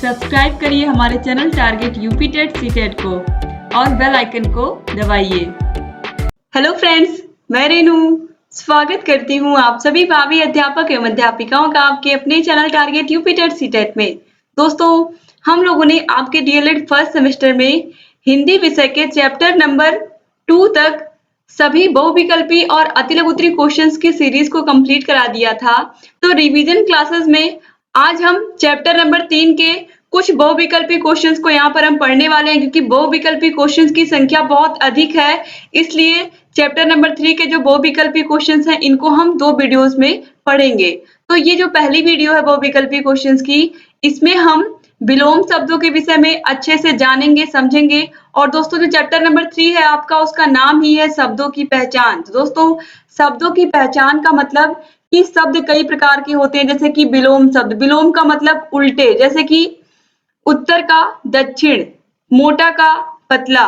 Subscribe करिए हमारे channel target UP TET CTET को और बेल आइकन को दबाइए। हेलो फ्रेंड्स, मैं रेनू स्वागत करती हूँ आप सभी भावी अध्यापक एवं अध्यापिकाओं का आपके अपने channel target UP TET CTET में। दोस्तों, हम लोगों ने आपके डीएलएड फर्स्ट सेमेस्टर में हिंदी विषय के चैप्टर नंबर 2 तक सभी बहुविकल्पी और अतिलघु उत्तरी क्वेश्चंस की सीरीज को कंप्लीट करा दिया था। तो रिवीजन क्लासेस में आज हम चैप्टर नंबर 3 के कुछ बहुविकल्पी क्वेश्चंस को यहाँ पर हम पढ़ने वाले हैं, क्योंकि बहुविकल्पी क्वेश्चंस की संख्या बहुत अधिक है। इसलिए चैप्टर नंबर 3 के जो बहुविकल्पी क्वेश्चंस हैं इनको हम 2 वीडियोस में पढ़ेंगे। तो ये जो पहली वीडियो है बहुविकल्पी क्वेश्चंस की, इसमें हम विलोम शब्दों के विषय में अच्छे से जानेंगे, समझेंगे। और दोस्तों, जो चैप्टर नंबर 3 है आपका, उसका नाम ही है शब्दों की पहचान। तो दोस्तों, शब्दों की पहचान का मतलब कि शब्द कई प्रकार के होते हैं, जैसे कि विलोम शब्द। विलोम का मतलब उल्टे, जैसे कि उत्तर का दक्षिण, मोटा का पतला,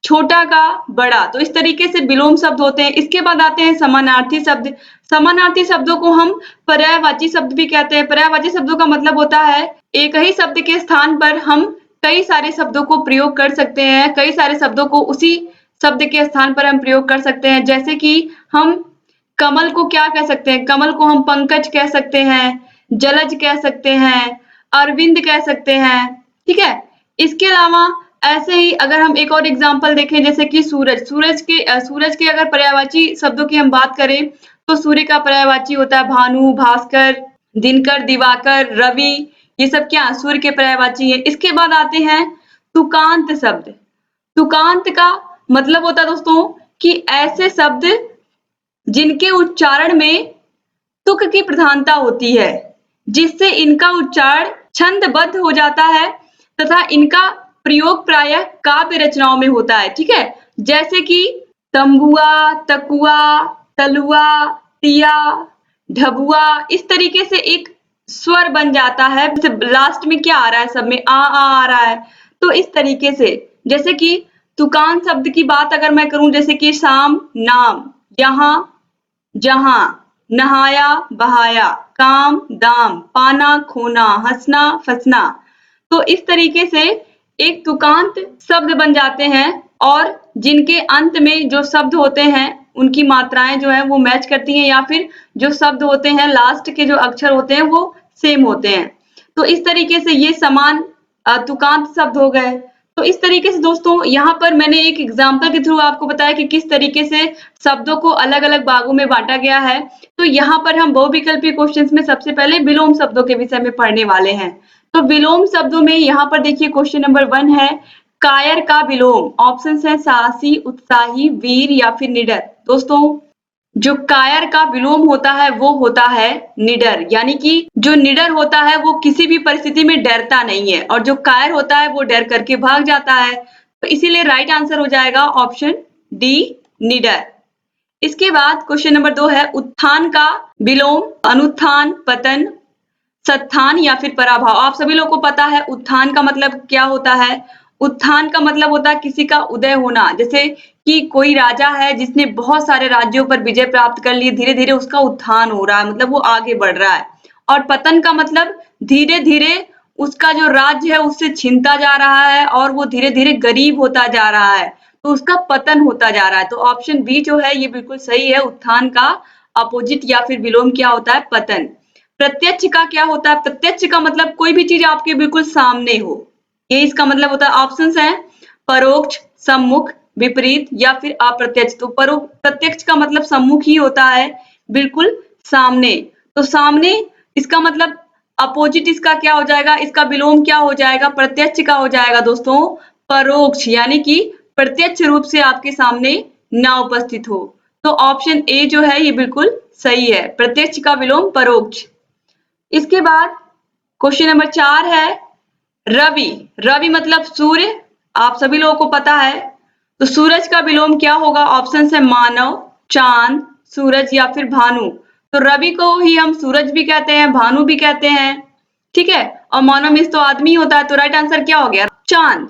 छोटा का बड़ा। तो इस तरीके से विलोम शब्द होते हैं। इसके बाद आते हैं समानार्थी शब्द। समानार्थी शब्दों को हम पर्यायवाची शब्द भी कहते हैं। पर्यायवाची शब्दों का मतलब होता है एक ही शब्द के स्थान पर हम कई सारे शब्दों को प्रयोग कर सकते हैं। कई सारे शब्दों को उसी शब्द के स्थान पर हम प्रयोग कर सकते हैं। जैसे कि हम कमल को क्या कह सकते हैं? कमल को हम पंकज कह सकते हैं, जलज कह सकते हैं, अरविंद कह सकते हैं। ठीक है। इसके अलावा ऐसे ही अगर हम एक और एग्जांपल देखें, जैसे कि सूरज। सूरज के अगर पर्यायवाची शब्दों की हम बात करें तो सूर्य का पर्यायवाची होता है भानु, भास्कर, दिनकर, दिवाकर, रवि। ये सब क्या सूर्य के पर्यायवाची है। इसके बाद आते हैं तुकांत शब्द। तुकांत का मतलब होता है दोस्तों कि ऐसे शब्द जिनके उच्चारण में तुक की प्रधानता होती है, जिससे इनका उच्चारण छंदबद्ध हो जाता है तथा इनका प्रयोग प्रायः काव्य रचनाओं में होता है। ठीक है। जैसे कि तंबुआ, तकुआ, तलुआ, तिया, ढबुआ। इस तरीके से एक स्वर बन जाता है। लास्ट में क्या आ रहा है? सब में आ रहा है। तो इस तरीके से, जैसे कि तुकांत शब्द की बात अगर मैं करूं, जैसे कि शाम, नाम, यहाँ, जहां, नहाया, बहाया, काम, दाम, पाना, खोना, हंसना, फंसना। तो इस तरीके से एक तुकांत शब्द बन जाते हैं और जिनके अंत में जो शब्द होते हैं उनकी मात्राएं जो है वो मैच करती हैं, या फिर जो शब्द होते हैं लास्ट के जो अक्षर होते हैं वो सेम होते हैं। तो इस तरीके से ये समान तुकांत शब्द हो गए। तो इस तरीके से दोस्तों, यहाँ पर मैंने एक एग्जाम्पल के थ्रू आपको बताया कि किस तरीके से शब्दों को अलग अलग भागों में बांटा गया है। तो यहाँ पर हम बहुविकल्पी क्वेश्चंस में सबसे पहले विलोम शब्दों के विषय में पढ़ने वाले हैं। तो विलोम शब्दों में यहाँ पर देखिए क्वेश्चन नंबर 1 है कायर का विलोम। ऑप्शंस है साहसी, उत्साही, वीर या फिर निडर। दोस्तों, जो कायर का विलोम होता है वो होता है निडर, यानी कि जो निडर होता है वो किसी भी परिस्थिति में डरता नहीं है, और जो कायर होता है वो डर करके भाग जाता है। तो इसीलिए राइट आंसर हो जाएगा ऑप्शन डी, निडर। इसके बाद क्वेश्चन नंबर 2 है उत्थान का विलोम। अनुत्थान, पतन, सत्थान या फिर पराभव। आप सभी लोगों को पता है उत्थान का मतलब क्या होता है। उत्थान का मतलब होता है किसी का उदय होना। जैसे कि कोई राजा है जिसने बहुत सारे राज्यों पर विजय प्राप्त कर ली, धीरे धीरे उसका उत्थान हो रहा है, मतलब वो आगे बढ़ रहा है। और पतन का मतलब धीरे धीरे उसका जो राज्य है उससे छिनता जा रहा है और वो धीरे धीरे गरीब होता जा रहा है, तो उसका पतन होता जा रहा है। तो ऑप्शन बी जो है ये बिल्कुल सही है। उत्थान का अपोजिट या फिर विलोम क्या होता है? पतन। प्रत्यक्ष का क्या होता है? प्रत्यक्ष का मतलब कोई भी चीज आपके बिल्कुल सामने हो, ये इसका मतलब होता है। ऑप्शंस हैं परोक्ष, सम्मुख, विपरीत या फिर अप्रत्यक्ष। तो प्रत्यक्ष का मतलब सम्मुख ही होता है, बिल्कुल सामने। तो सामने इसका मतलब अपोजिट इसका क्या हो जाएगा? इसका विलोम क्या हो जाएगा? प्रत्यक्ष का हो जाएगा दोस्तों परोक्ष, यानी कि प्रत्यक्ष रूप से आपके सामने ना उपस्थित हो। तो ऑप्शन ए जो है ये बिल्कुल सही है, प्रत्यक्ष का विलोम परोक्ष। इसके बाद क्वेश्चन नंबर 4 है रवि। रवि मतलब सूर्य, आप सभी लोगों को पता है। तो सूरज का विलोम क्या होगा? ऑप्शन है मानव, चांद, सूरज या फिर भानु। तो रवि को ही हम सूरज भी कहते हैं, भानु भी कहते हैं। ठीक है। और मानव मीन्स तो आदमी होता है, तो राइट आंसर क्या हो गया? चांद।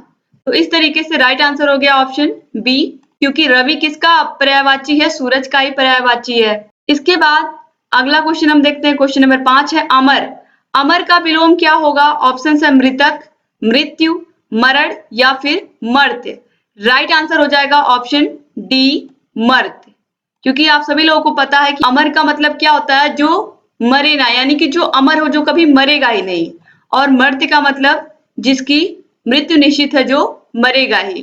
तो इस तरीके से राइट आंसर हो गया ऑप्शन बी, क्योंकि रवि किसका पर्यायवाची है? सूरज का ही पर्यायवाची है। इसके बाद अगला क्वेश्चन हम देखते हैं, क्वेश्चन नंबर 5 है अमर। अमर का विलोम क्या होगा? ऑप्शन है मृतक, मृत्यु, मरण या फिर मर्त्य। राइट आंसर हो जाएगा ऑप्शन डी, मर्त्य। क्योंकि आप सभी लोगों को पता है कि अमर का मतलब क्या होता है? जो मरे ना, यानी कि जो अमर हो, जो कभी मरेगा ही नहीं। और मर्त्य का मतलब जिसकी मृत्यु निश्चित है, जो मरेगा ही।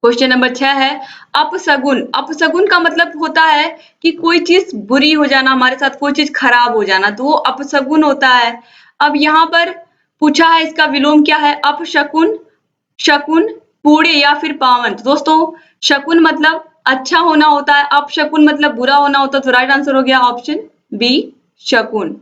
क्वेश्चन नंबर 6 है अपशगुन। अपशगुन का मतलब होता है कि कोई चीज बुरी हो जाना, हमारे साथ कोई चीज खराब हो जाना, तो वो अपशगुन होता है। अब यहाँ पर पूछा है इसका विलोम क्या है? अपशकुन, शकुन, पूर्ण या फिर पावन। तो दोस्तों शकुन मतलब अच्छा होना होता है, अपशकुन मतलब बुरा होना होता है। तो राइट आंसर हो गया ऑप्शन बी, शकुन।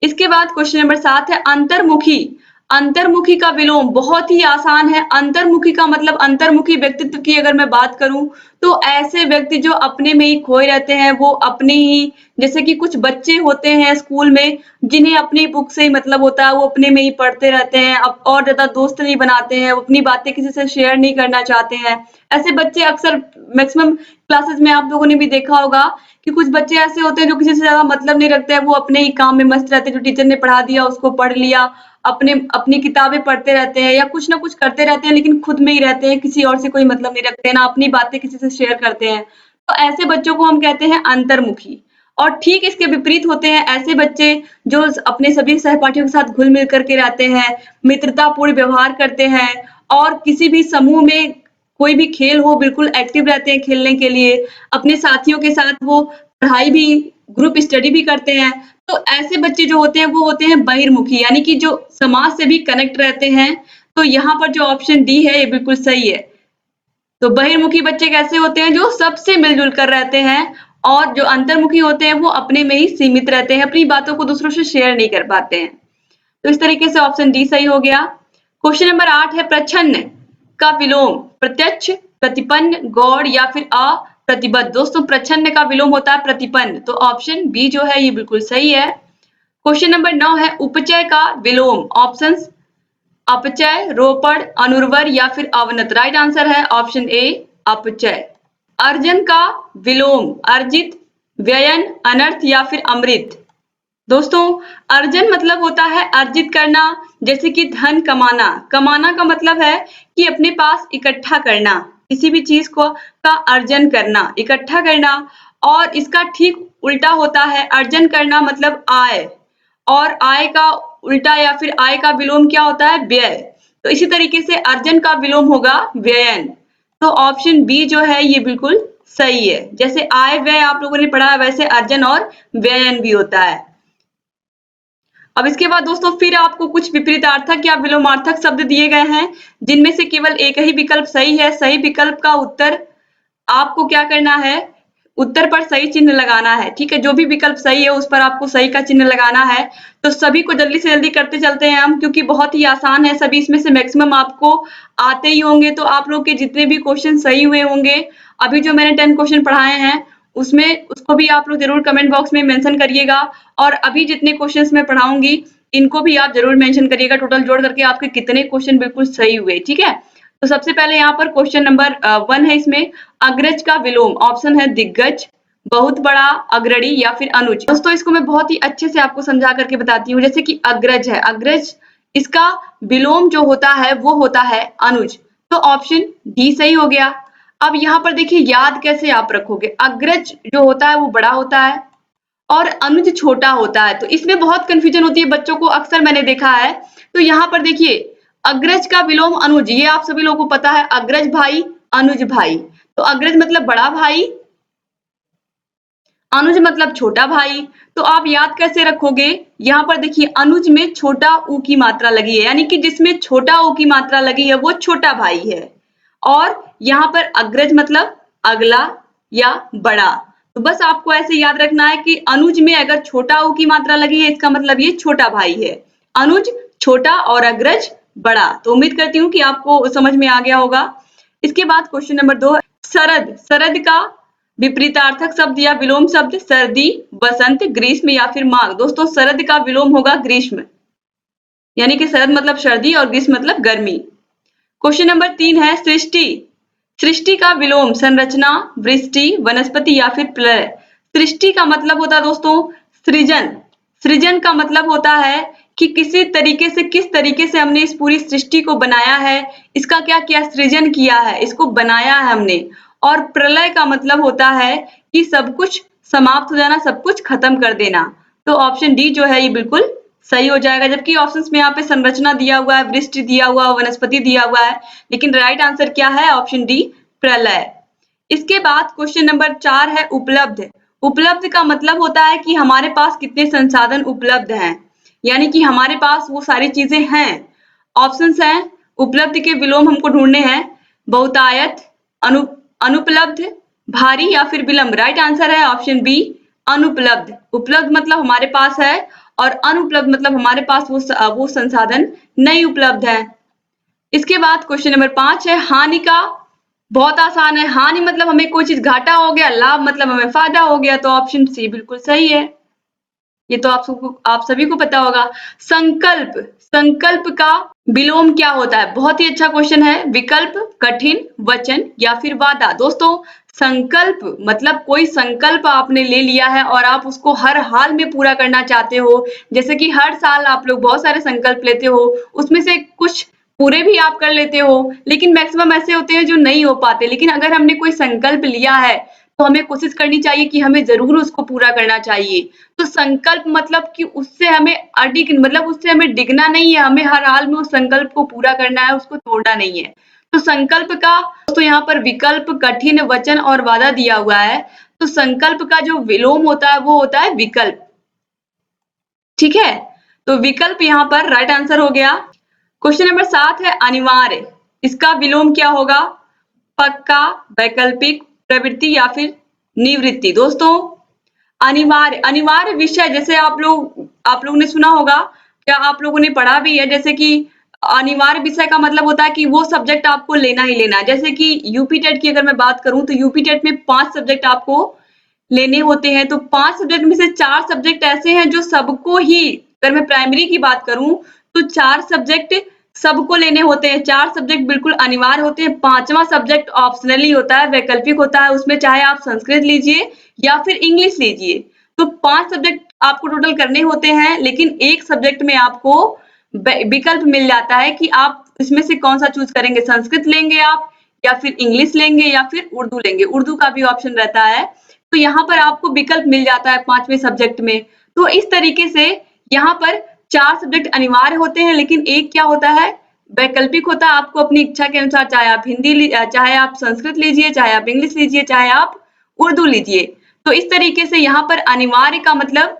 इसके बाद क्वेश्चन नंबर 7 है अंतर्मुखी। अंतर्मुखी का विलोम बहुत ही आसान है। अंतर्मुखी का मतलब अंतर्मुखी व्यक्तित्व की अगर मैं बात करूं तो ऐसे व्यक्ति जो अपने में ही खोए रहते हैं, वो अपने ही, जैसे कि कुछ बच्चे होते हैं स्कूल में जिन्हें अपनी बुक से ही मतलब होता है, वो अपने में ही पढ़ते रहते हैं, अब और ज्यादा दोस्त नहीं बनाते हैं, वो अपनी बातें किसी से शेयर नहीं करना चाहते हैं। ऐसे बच्चे अक्सर मैक्सिमम क्लासेस में आप लोगों ने भी देखा होगा कि कुछ बच्चे ऐसे होते हैं जो किसी से ज्यादा मतलब नहीं रखते हैं, वो अपने ही काम में मस्त रहते हैं, जो टीचर ने पढ़ा दिया उसको पढ़ लिया, अपने अपनी किताबें पढ़ते रहते हैं या कुछ ना कुछ करते रहते हैं, लेकिन खुद में ही रहते हैं, किसी और से कोई मतलब नहीं रखते हैं, ना अपनी बातें किसी से शेयर करते हैं। तो ऐसे बच्चों को हम कहते हैं अंतर्मुखी। और ठीक इसके विपरीत होते हैं ऐसे बच्चे जो अपने सभी सहपाठियों के साथ घुल मिल करके रहते हैं, मित्रतापूर्ण व्यवहार करते हैं और किसी भी समूह में कोई भी खेल हो बिल्कुल एक्टिव रहते हैं खेलने के लिए, अपने साथियों के साथ वो पढ़ाई भी, ग्रुप स्टडी भी करते हैं। तो ऐसे बच्चे जो होते हैं वो होते हैं बहिर्मुखी, यानी कि जो समाज से भी कनेक्ट रहते हैं। तो यहाँ पर जो ऑप्शन डी है ये बिल्कुल सही है। तो बहिर्मुखी बच्चे कैसे होते हैं? जो सबसे मिलजुल कर रहते हैं। और जो अंतर्मुखी होते हैं वो अपने में ही सीमित रहते हैं, अपनी बातों को दूसरों से शेयर नहीं कर पाते हैं। तो इस तरीके से ऑप्शन डी सही हो गया। क्वेश्चन नंबर 8 है प्रच्छन्न का विलोम प्रत्यक्ष, प्रतिपन्न, गौड़ या फिर अप्रतिबद्ध। दोस्तों प्रच्छन्न का विलोम होता है प्रतिपन्न, तो ऑप्शन बी जो है ये बिल्कुल सही है। क्वेश्चन नंबर 9 है उपचय का विलोम। ऑप्शंस अपचय, रोपण, अनुर्वर या फिर अवनत। राइट आंसर है ऑप्शन ए, अपचय। अर्जन का विलोम अर्जित, व्ययन, अनर्थ या फिर अमृत। दोस्तों अर्जन मतलब होता है अर्जित करना, जैसे कि धन कमाना। कमाना का मतलब है कि अपने पास इकट्ठा करना, किसी भी चीज को का अर्जन करना, इकट्ठा करना। और इसका ठीक उल्टा होता है अर्जन करना मतलब आय, और आय का उल्टा या फिर आय का विलोम क्या होता है? व्यय। तो इसी तरीके से अर्जन का विलोम होगा व्ययन। तो ऑप्शन बी जो है ये बिल्कुल सही है। जैसे आय व्यय आप लोगों ने पढ़ा है, वैसे अर्जन और व्ययन भी होता है। अब इसके बाद दोस्तों फिर आपको कुछ विपरीतार्थक या विलोमार्थक शब्द दिए गए हैं, जिनमें से केवल एक ही विकल्प सही है। सही विकल्प का उत्तर आपको क्या करना है? उत्तर पर सही चिन्ह लगाना है। ठीक है, जो भी विकल्प सही है उस पर आपको सही का चिन्ह लगाना है। तो सभी को जल्दी से जल्दी करते चलते हैं हम, क्योंकि बहुत ही आसान है सभी, इसमें से मैक्सिमम आपको आते ही होंगे। तो आप लोग के जितने भी क्वेश्चन सही हुए होंगे, अभी जो मैंने 10 क्वेश्चन पढ़ाए हैं उसमें, उसको भी आप लोग जरूर कमेंट बॉक्स में मेंशन करिएगा। और अभी जितने क्वेश्चंस मैं पढ़ाऊंगी इनको भी आप जरूर मेंशन करिएगा, टोटल जोड़ करके आपके कितने क्वेश्चन बिल्कुल सही हुए। ठीक है, तो सबसे पहले यहाँ पर क्वेश्चन नंबर 1 है, इसमें अग्रज का विलोम। ऑप्शन है दिग्गज, बहुत बड़ा, अग्रणी या फिर अनुज। दोस्तों इसको मैं बहुत ही अच्छे से आपको समझा करके बताती हूँ। जैसे कि अग्रज है, अग्रज इसका विलोम जो होता है वो होता है अनुज। तो ऑप्शन डी सही हो गया। अब यहाँ पर देखिए याद कैसे आप रखोगे, अग्रज जो होता है वो बड़ा होता है और अनुज छोटा होता है। तो इसमें बहुत कंफ्यूजन होती है बच्चों को, अक्सर मैंने देखा है। तो यहाँ पर देखिए अग्रज का विलोम अनुज, ये आप सभी लोगों को पता है, अग्रज भाई, अनुज भाई। तो अग्रज मतलब बड़ा भाई, अनुज मतलब छोटा भाई। तो आप याद कैसे रखोगे? यहाँ पर देखिए अनुज में छोटा ऊ की मात्रा लगी है, यानी कि जिसमें छोटा ऊ की मात्रा लगी है वो छोटा भाई है। और यहाँ पर अग्रज मतलब अगला या बड़ा। तो बस आपको ऐसे याद रखना है कि अनुज में अगर छोटा ऊ की मात्रा लगी है इसका मतलब ये छोटा भाई है। अनुज छोटा और अग्रज बड़ा। तो उम्मीद करती हूँ कि आपको समझ में आ गया होगा। इसके बाद क्वेश्चन नंबर 2, शरद। शरद का विपरीतार्थक शब्द या विलोम शब्द सर्दी, बसंत, ग्रीष्म या फिर माघ। दोस्तों शरद का विलोम होगा ग्रीष्म, यानी कि शरद मतलब सर्दी और ग्रीष्म मतलब गर्मी। क्वेश्चन नंबर 3 है सृष्टि। सृष्टि का विलोम संरचना, वृष्टि, वनस्पति या फिर प्रलय। सृष्टि का मतलब होता है दोस्तों सृजन, सृजन का मतलब होता है कि किसी तरीके से, किस तरीके से हमने इस पूरी सृष्टि को बनाया है, इसका क्या किया, सृजन किया है, इसको बनाया है हमने। और प्रलय का मतलब होता है कि सब कुछ समाप्त हो जाना, सब कुछ खत्म कर देना। तो ऑप्शन डी जो है ये बिल्कुल सही हो जाएगा। जबकि ऑप्शंस में यहाँ पे संरचना दिया हुआ है, वृष्टि दिया हुआ है, वनस्पति दिया हुआ है, लेकिन राइट आंसर क्या है, ऑप्शन डी प्रलय। इसके बाद क्वेश्चन नंबर 4 है उपलब्ध। उपलब्ध का मतलब होता है कि हमारे पास कितने संसाधन उपलब्ध हैं, यानी कि हमारे पास वो सारी चीजें हैं। ऑप्शंस हैं, उपलब्ध के विलोम हमको ढूंढने हैं, बहुतायत, अनु अनुपलब्ध, भारी या फिर विलंब। राइट आंसर है ऑप्शन बी अनुपलब्ध। उपलब्ध मतलब हमारे पास है और अनुपलब्ध मतलब हमारे पास वो संसाधन नहीं उपलब्ध है। इसके बाद क्वेश्चन नंबर 5 है हानि का। बहुत आसान है, हानि मतलब हमें कोई चीज घाटा हो गया, लाभ मतलब हमें फायदा हो गया, तो ऑप्शन सी बिल्कुल सही है। ये तो आप सभी को पता होगा। संकल्प, संकल्प का विलोम क्या होता है, बहुत ही अच्छा क्वेश्चन है। विकल्प, कठिन, वचन या फिर वादा। दोस्तों संकल्प मतलब कोई संकल्प आपने ले लिया है और आप उसको हर हाल में पूरा करना चाहते हो। जैसे कि हर साल आप लोग बहुत सारे संकल्प लेते हो, उसमें से कुछ पूरे भी आप कर लेते हो, लेकिन मैक्सिमम ऐसे होते हैं जो नहीं हो पाते। लेकिन अगर हमने कोई संकल्प लिया है तो हमें कोशिश करनी चाहिए कि हमें जरूर उसको पूरा करना चाहिए। तो संकल्प मतलब कि उससे हमें अडिग मतलब उससे हमें डिगना नहीं है, हमें हर हाल में उस संकल्प को पूरा करना है, उसको तोड़ना नहीं है। तो संकल्प का तो यहाँ पर विकल्प, कठिन, वचन और वादा दिया हुआ है। तो संकल्प का जो विलोम होता है वो होता है विकल्प। ठीक है, तो विकल्प यहाँ पर राइट आंसर हो गया। क्वेश्चन नंबर 7 है अनिवार्य। इसका विलोम क्या होगा, पक्का, वैकल्पिक, प्रवृत्ति या फिर निवृत्ति। दोस्तों अनिवार्य, अनिवार्य विषय जैसे आप लोगों ने सुना होगा, क्या आप लोगों ने पढ़ा भी है, जैसे कि अनिवार्य विषय का मतलब होता है कि वो सब्जेक्ट आपको लेना ही लेना है। जैसे कि यूपी टेट की अगर मैं बात करूं तो यूपी टेट में 5 सब्जेक्ट आपको लेने होते हैं। तो 5 सब्जेक्ट में से 4 सब्जेक्ट ऐसे हैं जो सबको ही, अगर मैं प्राइमरी की बात करूं तो 4 सब्जेक्ट सबको लेने होते हैं, 4 सब्जेक्ट बिल्कुल अनिवार्य होते हैं, 5वां सब्जेक्ट ऑप्शनली होता है, वैकल्पिक होता है। उसमें चाहे आप संस्कृत लीजिए या फिर इंग्लिश लीजिए। तो 5 सब्जेक्ट आपको टोटल करने होते हैं, लेकिन एक सब्जेक्ट में आपको विकल्प मिल जाता है कि आप इसमें से कौन सा चूज करेंगे, संस्कृत लेंगे आप या फिर इंग्लिश लेंगे या फिर उर्दू लेंगे। उर्दू का भी ऑप्शन रहता है। तो यहाँ पर आपको विकल्प मिल जाता है 5वें सब्जेक्ट में। तो इस तरीके से यहाँ पर 4 सब्जेक्ट अनिवार्य होते हैं, लेकिन एक क्या होता है, वैकल्पिक होता है। आपको अपनी इच्छा के अनुसार, चाहे आप चाहे आप संस्कृत लीजिए, चाहे आप इंग्लिश लीजिए, चाहे आप उर्दू लीजिए। तो इस तरीके से यहाँ पर अनिवार्य का मतलब,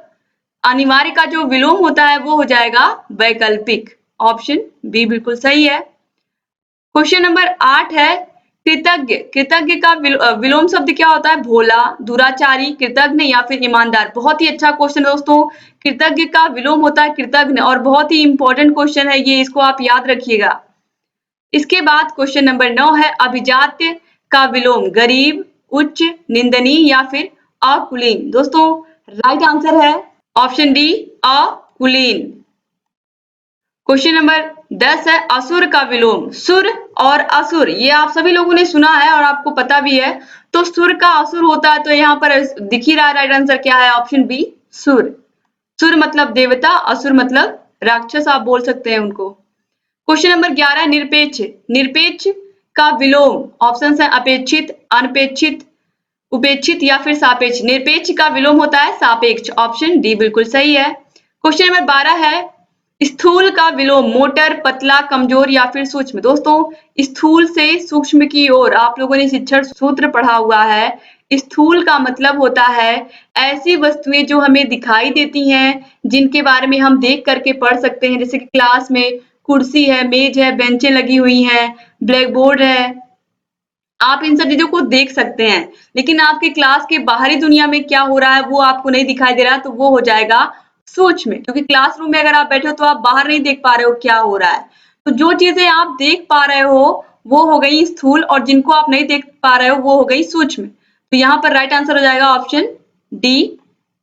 अनिवार्य का जो विलोम होता है वो हो जाएगा वैकल्पिक। ऑप्शन बी बिल्कुल सही है। क्वेश्चन नंबर 8 है कृतज्ञ। कृतज्ञ का विलोम शब्द क्या होता है, भोला, दुराचारी, कृतज्ञ या फिर ईमानदार। बहुत ही अच्छा क्वेश्चन दोस्तों। कृतज्ञ का विलोम होता है कृतज्ञ और बहुत ही इंपॉर्टेंट क्वेश्चन है ये, इसको आप याद रखिएगा। इसके बाद क्वेश्चन नंबर 9 है अभिजात्य का विलोम, गरीब, उच्च, निंदनीय या फिर अकुलीन। दोस्तों राइट आंसर है ऑप्शन डी अकुलीन। क्वेश्चन नंबर 10 है असुर का विलोम, सुर और असुर, ये आप सभी लोगों ने सुना है और आपको पता भी है। तो सुर का असुर होता है, तो यहाँ पर दिख ही रहा है राइट आंसर क्या है, ऑप्शन बी सुर। सुर मतलब देवता, असुर मतलब राक्षस, आप बोल सकते हैं उनको। क्वेश्चन नंबर 11 निरपेक्ष। निरपेक्ष का विलोम, ऑप्शन है अपेक्षित, अनपेक्षित, उपेक्षित या फिर सापेक्ष। निरपेक्ष का विलोम होता है सापेक्ष। ऑप्शन डी बिल्कुल सही है। क्वेश्चन नंबर 12 है स्थूल का विलोम, मोटर, पतला, कमजोर या फिर सूक्ष्म। दोस्तों स्थूल से सूक्ष्म की ओर आप लोगों ने शिक्षण सूत्र पढ़ा हुआ है। स्थूल का मतलब होता है ऐसी वस्तुएं जो हमें दिखाई देती हैं, जिनके बारे में हम देख करके पढ़ सकते हैं। जैसे कि क्लास में कुर्सी है, मेज है, बेंचें लगी हुई हैं, ब्लैक बोर्ड है, आप इन सब चीजों को देख सकते हैं। लेकिन आपके क्लास के बाहरी दुनिया में क्या हो रहा है वो आपको नहीं दिखाई दे रहा, तो वो हो जाएगा सूक्ष्म। क्योंकि क्लासरूम में अगर आप बैठे हो तो आप बाहर नहीं देख पा रहे हो क्या हो रहा है। तो जो चीजें आप देख पा रहे हो वो हो गई स्थूल, और जिनको आप नहीं देख पा रहे हो वो हो गई सूक्ष्म। तो यहाँ पर राइट आंसर हो जाएगा ऑप्शन डी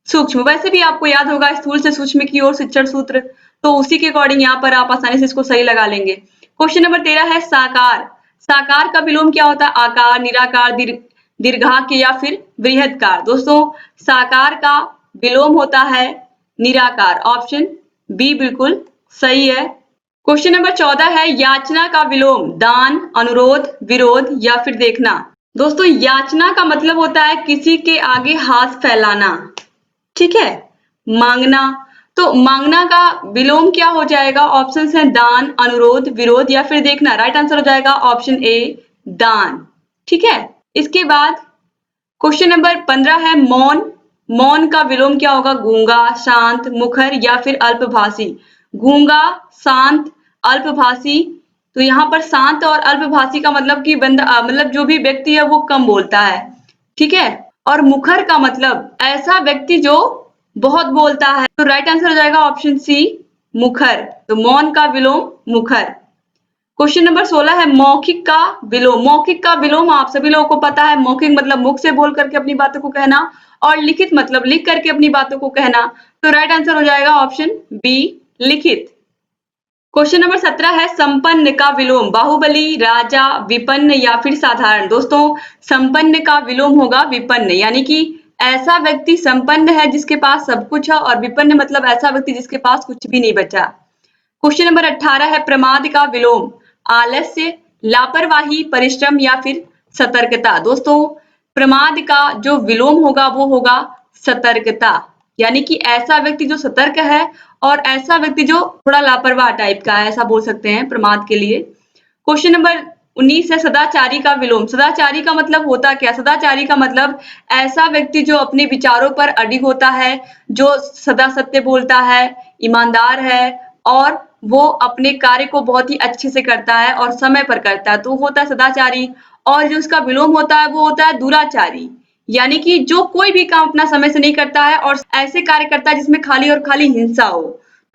सूक्ष्म। वैसे भी आपको याद होगा स्थूल से सूक्ष्म की ओर शिक्षण सूत्र, तो उसी के अकॉर्डिंग यहाँ पर आप आसानी से इसको सही लगा लेंगे। क्वेश्चन नंबर 13 है साकार। साकार का विलोम क्या होता है, आकार, निराकार, दीर्घाकार या फिर बृहदाकार। दोस्तों साकार का विलोम होता है निराकार। ऑप्शन बी बिल्कुल सही है। क्वेश्चन नंबर 14 है याचना का विलोम दान, अनुरोध, विरोध या फिर देखना। दोस्तों याचना का मतलब होता है किसी के आगे हाथ फैलाना, ठीक है, मांगना। तो मांगना का विलोम क्या हो जाएगा? ऑप्शंस हैं दान, अनुरोध, विरोध या फिर देखना। राइट आंसर हो जाएगा ऑप्शन ए दान, ठीक है। इसके बाद क्वेश्चन नंबर 15 है मौन। मौन का विलोम क्या होगा? गूंगा, शांत, मुखर या फिर अल्पभाषी। गूंगा, शांत, अल्पभाषी। तो यहाँ पर शांत और अल्पभाषी का मतलब कि बंदा मतलब जो भी व्यक्ति है वो कम बोलता है, ठीक है। और मुखर का मतलब ऐसा व्यक्ति जो बहुत बोलता है। तो राइट आंसर हो जाएगा ऑप्शन सी मुखर। तो मौन का विलोम मुखर। क्वेश्चन नंबर 16 है मौखिक का विलोम। मौखिक का विलोम आप सभी लोगों को पता है, मौखिक मतलब मुख से बोल करके अपनी बातों को कहना और लिखित मतलब लिख करके अपनी बातों को कहना। तो राइट आंसर हो जाएगा ऑप्शन बी लिखित। क्वेश्चन नंबर 17 है संपन्न का विलोम। बाहुबली, राजा, विपन्न या फिर साधारण। दोस्तों संपन्न का विलोम होगा विपन्न, यानी कि ऐसा व्यक्ति संपन्न है जिसके पास सब कुछ है, और विपन्न मतलब ऐसा व्यक्ति जिसके पास कुछ भी नहीं बचा। क्वेश्चन नंबर 18 है प्रमाद का विलोम। आलस्य, लापरवाही, परिश्रम या फिर सतर्कता। दोस्तों प्रमाद का जो विलोम होगा वो होगा सतर्कता, यानी कि ऐसा व्यक्ति जो सतर्क है और ऐसा व्यक्ति जो थोड़ा लापरवाह टाइप का है, ऐसा बोल सकते हैं प्रमाद के लिए। क्वेश्चन नंबर 19 है सदाचारी का विलोम। सदाचारी का मतलब होता क्या? सदाचारी का मतलब ऐसा व्यक्ति जो अपने विचारों पर अडिग होता है, जो सदा सत्य बोलता है, ईमानदार है और वो अपने कार्य को बहुत ही अच्छे से करता है और समय पर करता है, तो होता है सदाचारी। और जो उसका विलोम होता है वो होता है दुराचारी, यानी कि जो कोई भी काम अपना समय से नहीं करता है और ऐसे कार्य करता है जिसमें खाली और खाली हिंसा हो।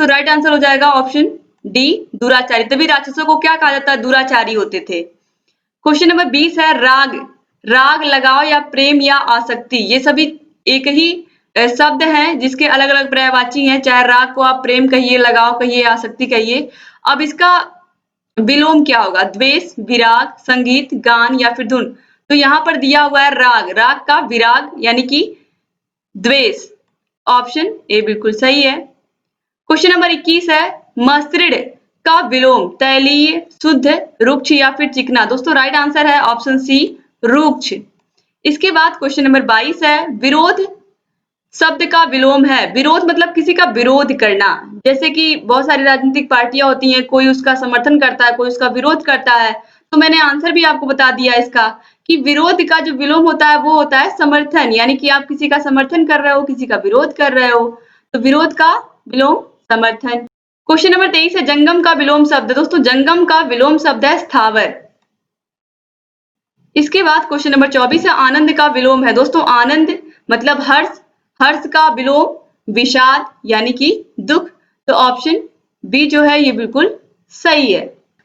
तो राइट आंसर हो जाएगा ऑप्शन डी दुराचारी। तभी राक्षसों को क्या कहा जाता है? दुराचारी होते थे। क्वेश्चन नंबर 20 है राग। राग, लगाव या प्रेम या आसक्ति, ये सभी एक ही शब्द हैं जिसके अलग अलग पर्यायवाची हैं। चाहे राग को आप प्रेम कहिए, लगाव कहिए, आसक्ति कहिए। अब इसका विलोम क्या होगा? द्वेष, विराग, संगीत, गान या फिर धुन। तो यहाँ पर दिया हुआ है राग, राग का विराग यानी कि द्वेष। ऑप्शन ए बिल्कुल सही है। क्वेश्चन नंबर 21 है मसृण का विलोम। तैलीय, शुद्ध, रुक्ष या फिर चिकना। दोस्तों राइट आंसर है ऑप्शन सी रुक्ष। इसके बाद क्वेश्चन नंबर 22 है विरोध शब्द का विलोम है। विरोध मतलब किसी का विरोध करना, जैसे कि बहुत सारी राजनीतिक पार्टियां होती हैं, कोई उसका समर्थन करता है, कोई उसका विरोध करता है। तो मैंने आंसर भी आपको बता दिया इसका कि विरोध का जो विलोम होता है वो होता है समर्थन, यानी कि आप किसी का समर्थन कर रहे हो, किसी का विरोध कर रहे हो, तो विरोध का विलोम समर्थन। क्वेश्चन नंबर 23 है जंगम का विलोम शब्द। दोस्तों जंगम का विलोम शब्द है स्थावर। इसके बाद क्वेश्चन नंबर 24 है आनंद का विलोम है। दोस्तों आनंद मतलब हर्ष, हर्ष का विलोम विषाद यानी कि दुख। तो ऑप्शन बी जो है ये बिल्कुल सही है।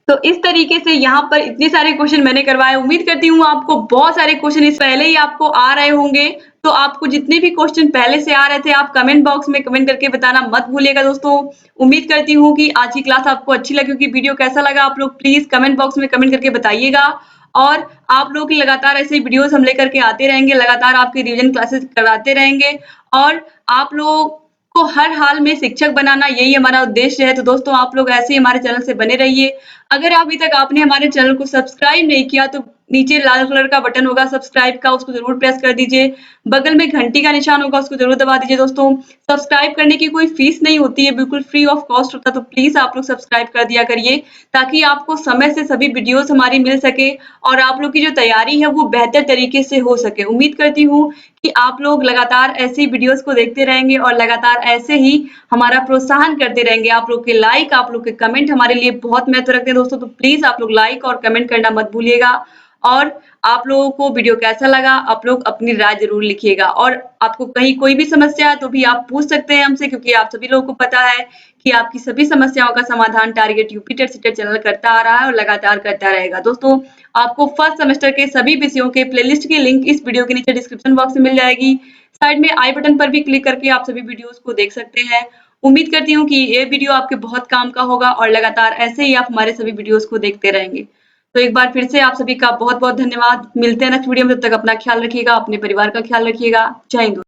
तो इस तरीके से यहाँ पर इतने सारे क्वेश्चन मैंने करवाए। उम्मीद करती हूँ आपको बहुत सारे क्वेश्चन इस पहले ही आपको आ रहे होंगे। तो आपको जितने भी क्वेश्चन पहले से आ रहे थे आप कमेंट बॉक्स में कमेंट करके बताना मत भूलिएगा। दोस्तों उम्मीद करती हूँ कि आज की क्लास आपको अच्छी लगी होगी। वीडियो कैसा लगा आप लोग प्लीज कमेंट बॉक्स में कमेंट करके बताइएगा। और आप लोगों की लगातार ऐसे वीडियोस हम लेकर के आते रहेंगे, लगातार आपके रिवीजन क्लासेस करवाते रहेंगे और आप लोगों को हर हाल में शिक्षक बनाना यही हमारा उद्देश्य है। तो दोस्तों आप लोग ऐसे ही हमारे चैनल से बने रहिए। अगर अभी तक आपने हमारे चैनल को सब्सक्राइब नहीं किया तो नीचे लाल कलर का बटन होगा सब्सक्राइब का, उसको जरूर प्रेस कर दीजिए। बगल में घंटी का निशान होगा, उसको जरूर दबा दीजिए। दोस्तों सब्सक्राइब करने की कोई फीस नहीं होती है, बिल्कुल फ्री ऑफ कॉस्ट होता है। तो प्लीज आप लोग सब्सक्राइब कर दिया करिए ताकि आपको समय से सभी वीडियोस हमारी मिल सके और आप लोग की जो तैयारी है वो बेहतर तरीके से हो सके। उम्मीद करती हूँ कि आप लोग लगातार ऐसी वीडियोस को देखते रहेंगे और लगातार ऐसे ही हमारा प्रोत्साहन करते रहेंगे। आप लोग के लाइक, आप लोग के कमेंट हमारे लिए बहुत महत्व रखते हैं दोस्तों। तो प्लीज आप लोग लाइक और कमेंट करना मत भूलिएगा। और आप लोगों को वीडियो कैसा लगा आप लोग अपनी राय जरूर लिखिएगा। और आपको कहीं कोई भी समस्या है तो भी आप पूछ सकते हैं हमसे, क्योंकि आप सभी लोगों को पता है कि आपकी सभी समस्याओं का समाधान target UP TET CTET channel करता आ रहा है और लगातार करता रहेगा। दोस्तों आपको फर्स्ट सेमेस्टर के सभी विषयों के प्लेलिस्ट की लिंक इस वीडियो के नीचे डिस्क्रिप्शन बॉक्स में मिल जाएगी। साइड में आई बटन पर भी क्लिक करके आप सभी वीडियोस को देख सकते हैं। उम्मीद करती हूँ कि ये वीडियो आपके बहुत काम का होगा और लगातार ऐसे ही आप हमारे सभी वीडियोस को देखते रहेंगे। तो एक बार फिर से आप सभी का बहुत बहुत धन्यवाद। मिलते हैं नेक्स्ट वीडियो में, तब तक अपना ख्याल रखिएगा, अपने परिवार का ख्याल रखिएगा। जय हिंद।